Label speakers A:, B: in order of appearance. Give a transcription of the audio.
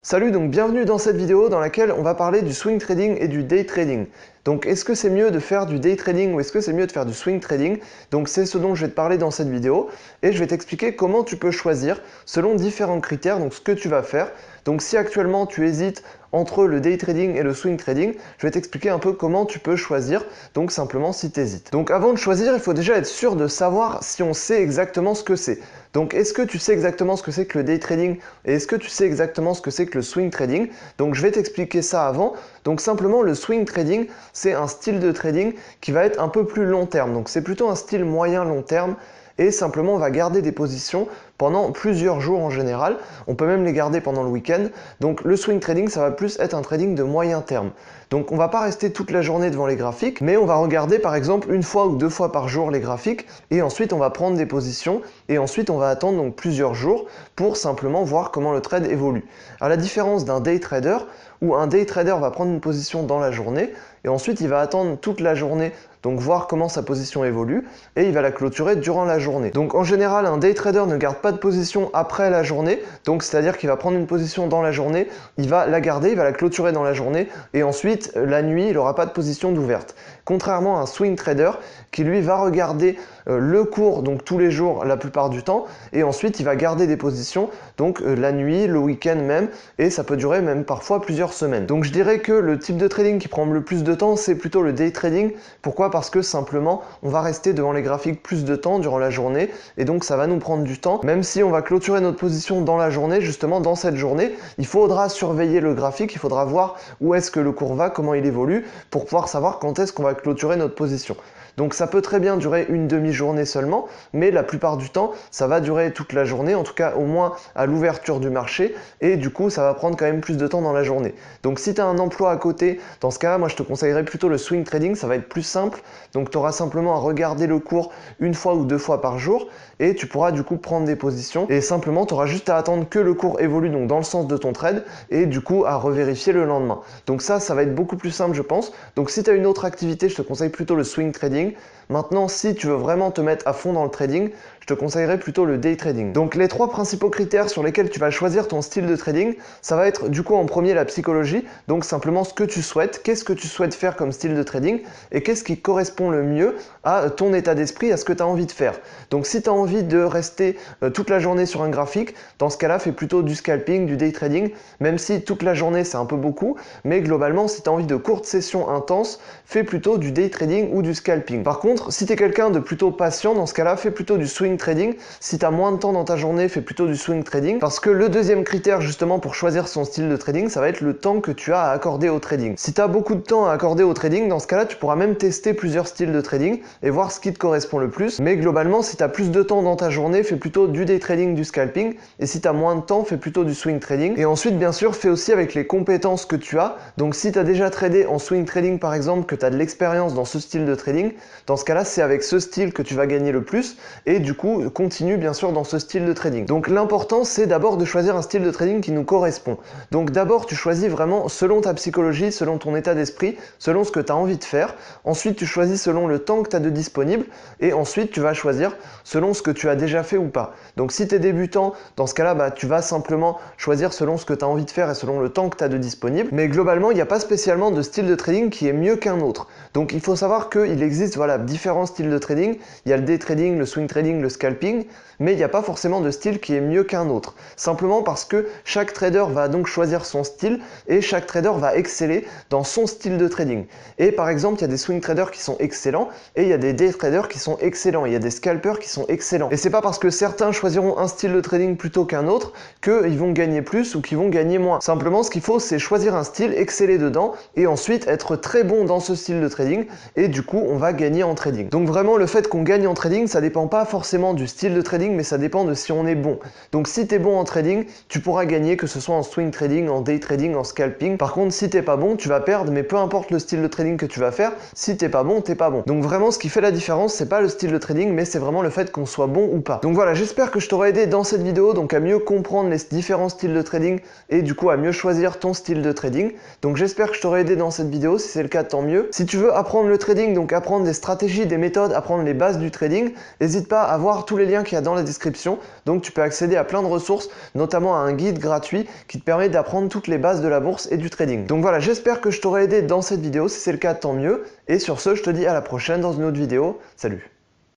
A: Salut, donc bienvenue dans cette vidéo dans laquelle on va parler du swing trading et du day trading. Donc est-ce que c'est mieux de faire du day trading ou est-ce que c'est mieux de faire du swing trading? Donc c'est ce dont je vais te parler dans cette vidéo et je vais t'expliquer comment tu peux choisir selon différents critères, donc ce que tu vas faire. Donc si actuellement tu hésites entre le day trading et le swing trading, je vais t'expliquer un peu comment tu peux choisir, donc simplement si tu hésites. Donc avant de choisir, il faut déjà être sûr de savoir si on sait exactement ce que c'est. Donc est-ce que tu sais exactement ce que c'est que le day trading et est-ce que tu sais exactement ce que c'est que le swing trading? Donc je vais t'expliquer ça avant. Donc simplement le swing trading, c'est un style de trading qui va être un peu plus long terme. Donc c'est plutôt un style moyen long terme et simplement on va garder des positions pendant plusieurs jours en général. On peut même les garder pendant le week-end. Donc le swing trading, ça va plus être un trading de moyen terme. Donc on va pas rester toute la journée devant les graphiques, mais on va regarder par exemple une fois ou deux fois par jour les graphiques et ensuite on va prendre des positions et ensuite on va attendre donc plusieurs jours pour simplement voir comment le trade évolue. À la différence d'un day trader où un day trader va prendre une position dans la journée et ensuite il va attendre toute la journée, donc voir comment sa position évolue et il va la clôturer durant la journée. Donc en général un day trader ne garde pas de position après la journée, donc c'est-à-dire qu'il va prendre une position dans la journée, il va la garder, il va la clôturer dans la journée et ensuite la nuit il n'aura pas de position d'ouverte. Contrairement à un swing trader qui lui va regarder le cours donc tous les jours la plupart du temps et ensuite il va garder des positions donc la nuit, le week-end même et ça peut durer même parfois plusieurs semaines. Donc je dirais que le type de trading qui prend le plus de temps c'est plutôt le day trading. Pourquoi? Parce que simplement on va rester devant les graphiques plus de temps durant la journée et donc ça va nous prendre du temps. Même si on va clôturer notre position dans la journée, justement dans cette journée, il faudra surveiller le graphique, il faudra voir où est-ce que le cours va, comment il évolue pour pouvoir savoir quand est-ce qu'on va clôturer notre position. Donc ça peut très bien durer une demi-journée seulement, mais la plupart du temps, ça va durer toute la journée, en tout cas au moins à l'ouverture du marché, et du coup ça va prendre quand même plus de temps dans la journée. Donc si tu as un emploi à côté, dans ce cas-là, moi je te conseillerais plutôt le swing trading, ça va être plus simple, donc tu auras simplement à regarder le cours une fois ou deux fois par jour, et tu pourras du coup prendre des positions, et simplement tu auras juste à attendre que le cours évolue donc dans le sens de ton trade, et du coup à revérifier le lendemain. Donc ça va être beaucoup plus simple je pense. Donc si tu as une autre activité, je te conseille plutôt le swing trading. Maintenant, si tu veux vraiment te mettre à fond dans le trading, je te conseillerais plutôt le day trading. Donc les trois principaux critères sur lesquels tu vas choisir ton style de trading, ça va être du coup en premier la psychologie, donc simplement ce que tu souhaites, qu'est-ce que tu souhaites faire comme style de trading et qu'est-ce qui correspond le mieux à ton état d'esprit, à ce que tu as envie de faire. Donc si tu as envie de rester toute la journée sur un graphique, dans ce cas-là, fais plutôt du scalping, du day trading, même si toute la journée c'est un peu beaucoup, mais globalement si tu as envie de courtes sessions intenses, fais plutôt du day trading ou du scalping. Par contre, si tu es quelqu'un de plutôt patient, dans ce cas-là, fais plutôt du swing trading. Si tu as moins de temps dans ta journée, fais plutôt du swing trading. Parce que le deuxième critère justement pour choisir son style de trading, ça va être le temps que tu as à accorder au trading. Si tu as beaucoup de temps à accorder au trading, dans ce cas-là, tu pourras même tester plusieurs styles de trading et voir ce qui te correspond le plus. Mais globalement, si tu as plus de temps dans ta journée, fais plutôt du day trading, du scalping. Et si tu as moins de temps, fais plutôt du swing trading. Et ensuite, bien sûr, fais aussi avec les compétences que tu as. Donc si tu as déjà tradé en swing trading par exemple, que tu as de l'expérience dans ce style de trading, dans ce cas-là, c'est avec ce style que tu vas gagner le plus et du coup, continue bien sûr dans ce style de trading. Donc l'important, c'est d'abord de choisir un style de trading qui nous correspond. Donc d'abord, tu choisis vraiment selon ta psychologie, selon ton état d'esprit, selon ce que tu as envie de faire. Ensuite, tu choisis selon le temps que tu as de disponible et ensuite, tu vas choisir selon ce que tu as déjà fait ou pas. Donc si tu es débutant, dans ce cas-là, tu vas simplement choisir selon ce que tu as envie de faire et selon le temps que tu as de disponible. Mais globalement, il n'y a pas spécialement de style de trading qui est mieux qu'un autre. Donc il faut savoir qu'il existe différents styles de trading. Il y a le day trading, le swing trading, le scalping, mais il n'y a pas forcément de style qui est mieux qu'un autre. Simplement parce que chaque trader va donc choisir son style et chaque trader va exceller dans son style de trading. Et par exemple, il y a des swing traders qui sont excellents et il y a des day traders qui sont excellents. Il y a des scalpers qui sont excellents. Et c'est pas parce que certains choisiront un style de trading plutôt qu'un autre qu'ils vont gagner plus ou qu'ils vont gagner moins. Simplement, ce qu'il faut, c'est choisir un style, exceller dedans et ensuite être très bon dans ce style de trading et du coup, on va gagner en trading. Donc vraiment, le fait qu'on gagne en trading, ça dépend pas forcément du style de trading, mais ça dépend de si on est bon. Donc si tu es bon en trading, tu pourras gagner, que ce soit en swing trading, en day trading, en scalping. Par contre, si t'es pas bon, tu vas perdre, mais peu importe le style de trading que tu vas faire, si t'es pas bon, t'es pas bon. Donc vraiment, ce qui fait la différence, c'est pas le style de trading, mais c'est vraiment le fait qu'on soit bon ou pas. Donc voilà, j'espère que je t'aurai aidé dans cette vidéo, donc à mieux comprendre les différents styles de trading et du coup à mieux choisir ton style de trading. Donc j'espère que je t'aurai aidé dans cette vidéo, si c'est le cas, tant mieux. Si tu veux apprendre le trading, donc apprendre des stratégies stratégies, des méthodes, apprendre les bases du trading, n'hésite pas à voir tous les liens qu'il y a dans la description. Donc tu peux accéder à plein de ressources, notamment à un guide gratuit qui te permet d'apprendre toutes les bases de la bourse et du trading. Donc voilà, j'espère que je t'aurai aidé dans cette vidéo. Si c'est le cas, tant mieux. Et sur ce, je te dis à la prochaine dans une autre vidéo. Salut!